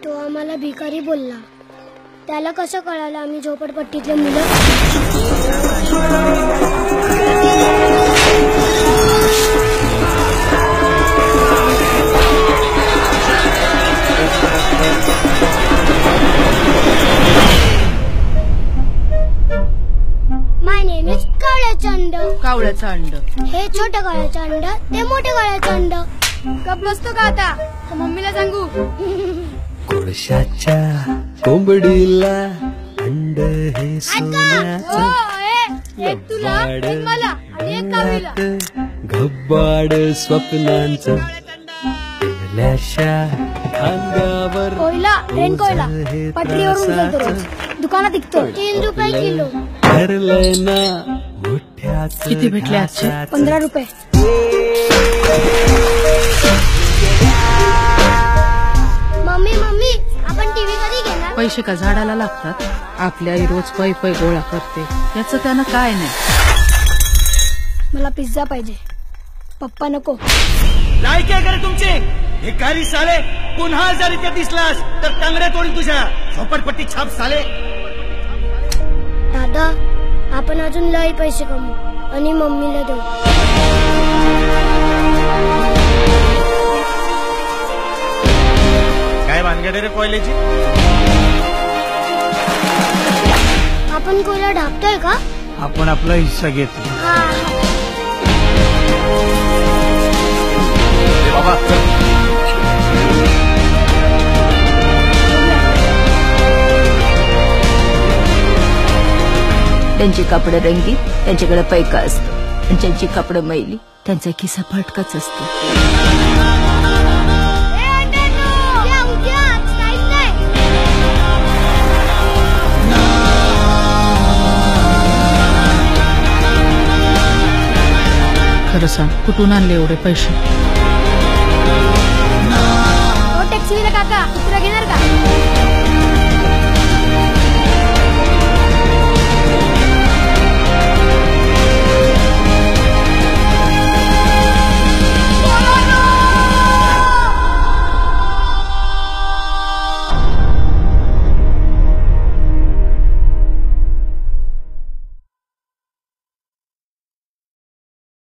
तो आम्हाला भिकारी बोलला. त्याला कसं कळालं आम्ही झोपडपट्टीतले मुलं? माय नेम इज कावळ्याचं अंड. हे छोटं कावळ्याचं अंड, ते मोठं कावळ्याचं अंड. कप बसतो का आता? मम्मीला सांगू. कोळशाच्या कोंबडीला अंड हे सोन्याचं, एक तुला, एक मला आणि एक कावीला. घब्बाड स्वप्नांचं पेल्याशा खांद्यावर. कोयला, रेन कोयला पटरीवरून उचलतो रोज, दुकानात विकतो 3 रुपये किलो. ठरलंय ना मोठ्याच. किती भेटले आजचे? 15 रुपये. मम्मी आपण टीव्ही कधी घेणार? पैसे का झाडाला लागतात? आपल्या आई रोज पै गोळा करते, याचं त्यानं काय नाही. मला पिझ्झा पाहिजे, पप्पा नको. लायकी आहे का तुमचे? भिकारी साले, पुन्हा जर इथे दिसलास तर टांगड्या तोडील तुझ्या. झोपडपट्टी छाप साले. दादा, आपण अजून लई पैसे कमवू आणि मम्मीला देऊ. काय भानगड रे कोयल्याची? आपण कोयला ढापतोय का? आपण आपला हिस्सा घेतो. बाबा त्यांची कापड रंगी, त्यांच्याकडे पैका असतो, आणि ज्यांची कापड मैली त्यांचा खिसा फटकाच असतो. खरं सांग, कुठून आणले एवढे पैसे? टॅक्सी काका, कुत्रा घेणार का?